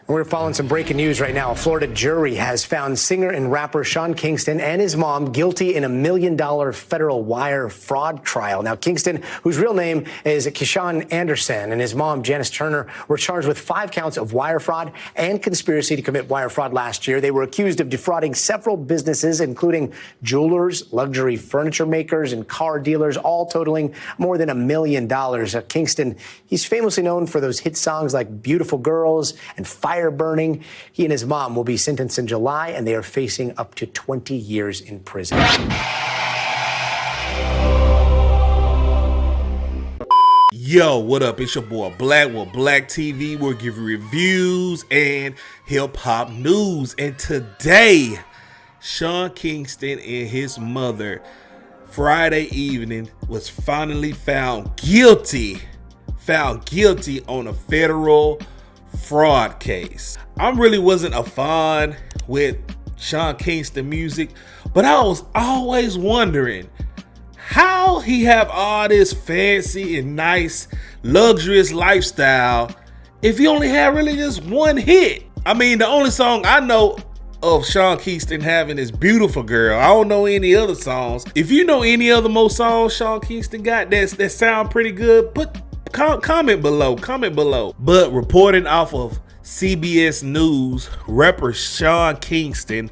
We're following some breaking news right now. A Florida jury has found singer and rapper Sean Kingston and his mom guilty in $1 million federal wire fraud trial. Now, Kingston, whose real name is Sean Anderson, and his mom, Janice Turner, were charged with 5 counts of wire fraud and conspiracy to commit wire fraud last year. They were accused of defrauding several businesses, including jewelers, luxury furniture makers, and car dealers, all totaling more than $1 million. Kingston, he's famously known for those hit songs like Beautiful Girls and Fire Burning. He and his mom will be sentenced in July, and they are facing up to 20 years in prison. Yo, what up? It's your boy Black with Black TV. We'll give you reviews and hip-hop news. And today, Sean Kingston and his mother, Friday evening, was finally found guilty on a federal fraud case. I really wasn't a fan with Sean Kingston music, but I was always wondering how he have all this fancy and nice luxurious lifestyle if he only had really just one hit. I mean, the only song I know of Sean Kingston having is Beautiful Girl. I don't know any other songs. If you know any other more songs Sean Kingston got that sound pretty good, but comment below. But reporting off of CBS News, rapper Sean Kingston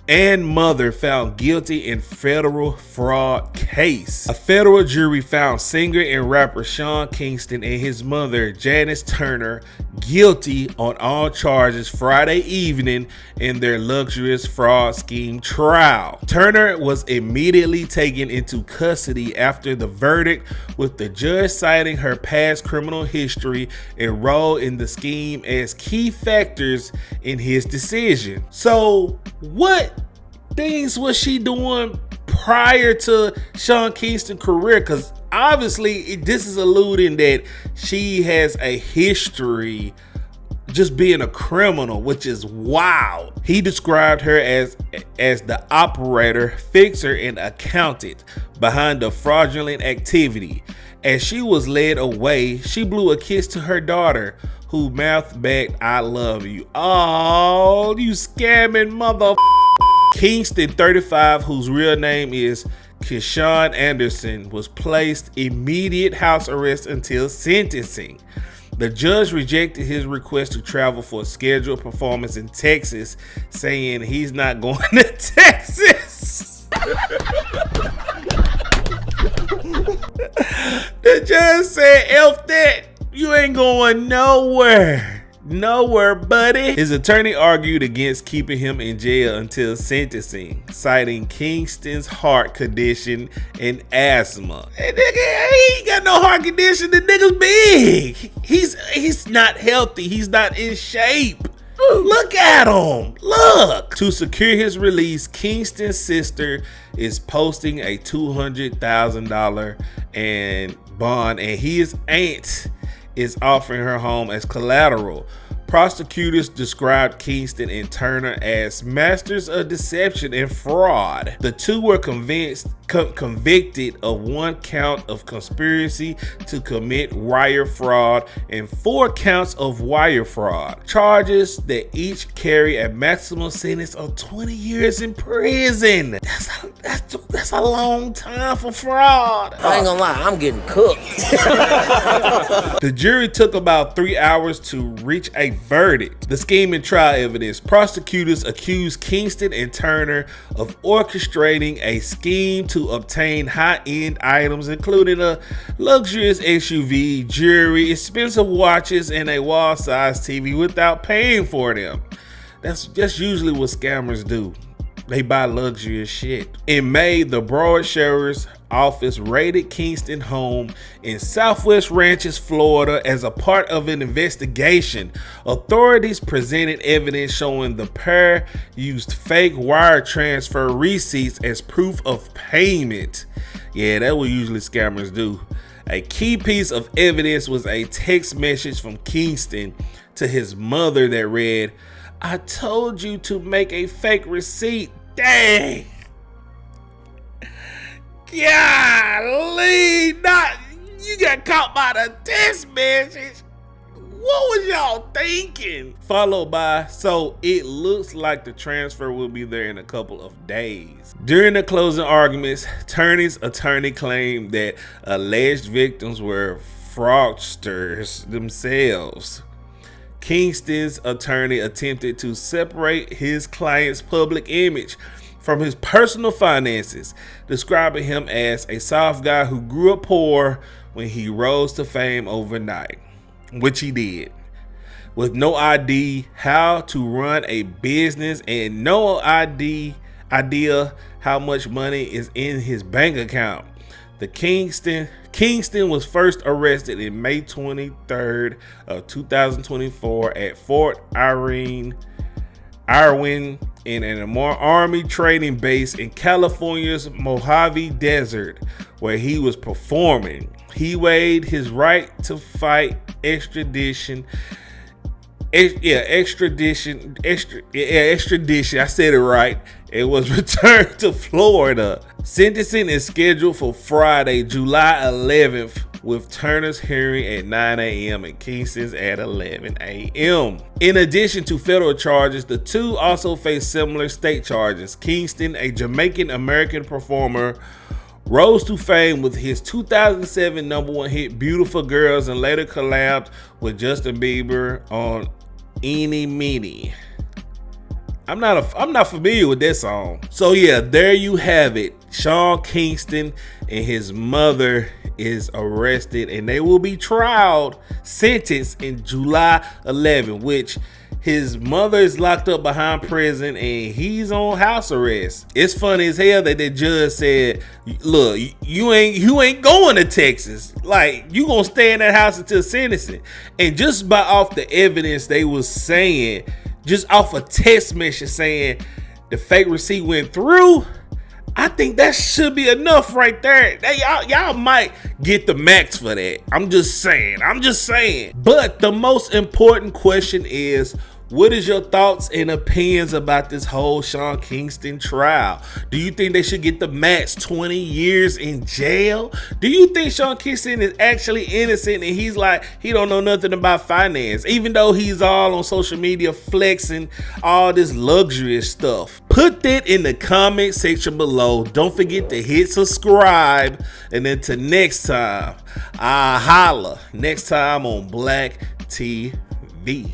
and mother found guilty in federal fraud case. A federal jury found singer and rapper Sean Kingston and his mother Janice Turner guilty on all charges Friday evening in their luxurious fraud scheme trial. Turner was immediately taken into custody after the verdict, with the judge citing her past criminal history and role in the scheme as key factors in his decision. So what things was she doing prior to Sean Kingston's career? Because obviously this is alluding that she has a history just being a criminal, which is wild. He described her as the operator, fixer, and accountant behind the fraudulent activity. As she was led away, she blew a kiss to her daughter, who mouthed back, "I love you." Oh, you scamming mother. Kingston, 35, whose real name is Sean Anderson, was placed immediate house arrest until sentencing. The judge rejected his request to travel for a scheduled performance in Texas, saying he's not going to Texas. The judge said, "F that, you ain't going nowhere. Nowhere, buddy." His attorney argued against keeping him in jail until sentencing, citing Kingston's heart condition and asthma. Hey, nigga, he ain't got no heart condition. The nigga's big. He's not healthy. He's not in shape. Look at him. Look. To secure his release, Kingston's sister is posting a $200,000 and bond, and his aunt is offering her home as collateral. Prosecutors described Kingston and Turner as masters of deception and fraud. The two were convicted of 1 count of conspiracy to commit wire fraud and 4 counts of wire fraud, charges that each carry a maximum sentence of 20 years in prison. That's a long time for fraud. I ain't gonna lie, I'm getting cooked. The jury took about 3 hours to reach a verdict. The scheme and trial evidence. Prosecutors accused Kingston and Turner of orchestrating a scheme to obtain high-end items, including a luxurious SUV, jewelry, expensive watches, and a wall-sized TV without paying for them. That's usually what scammers do. They buy luxurious shit. In May, the Broad Sheriff's Office raided Kingston home in Southwest Ranches, Florida, as a part of an investigation. Authorities presented evidence showing the pair used fake wire transfer receipts as proof of payment. Yeah, that's what usually scammers do. A key piece of evidence was a text message from Kingston to his mother that read, "I told you to make a fake receipt." Dang. Golly, you got caught by the text message. What was y'all thinking? Followed by, so it looks like the transfer will be there in a couple of days. During the closing arguments, Turney's attorney claimed that alleged victims were fraudsters themselves. Kingston's attorney attempted to separate his client's public image from his personal finances, describing him as a soft guy who grew up poor when he rose to fame overnight, which he did, with no idea how to run a business and no idea how much money is in his bank account. Kingston was first arrested in May 23rd of 2024 at Fort Irwin in an Army training base in California's Mojave Desert, where he was performing. He waived his right to fight extradition. Extradition. I said it right. It was returned to Florida. Sentencing is scheduled for Friday, July 11th, with Turner's hearing at 9 a.m. and Kingston's at 11 a.m. In addition to federal charges, the two also face similar state charges. Kingston, a Jamaican-American performer, rose to fame with his 2007 #1 hit Beautiful Girls and later collabed with Justin Bieber on Eeny Meeny. I'm not familiar with that song. So yeah, there you have it. Sean Kingston and his mother is arrested and they will be trialed, sentenced in July 11, which his mother is locked up behind prison and he's on house arrest. It's funny as hell that the judge said, look, you ain't going to Texas. Like, you gonna stay in that house until sentencing. And just by off the evidence they was saying, just off a text message saying the fake receipt went through, I think that should be enough right there. Y'all might get the max for that. I'm just saying. But the most important question is, what is your thoughts and opinions about this whole Sean Kingston trial? Do you think they should get the max 20 years in jail? Do you think Sean Kingston is actually innocent and he's like, he don't know nothing about finance, even though he's all on social media flexing all this luxurious stuff? Put that in the comment section below. Don't forget to hit subscribe. And until next time, I holla. Next time on Black TV.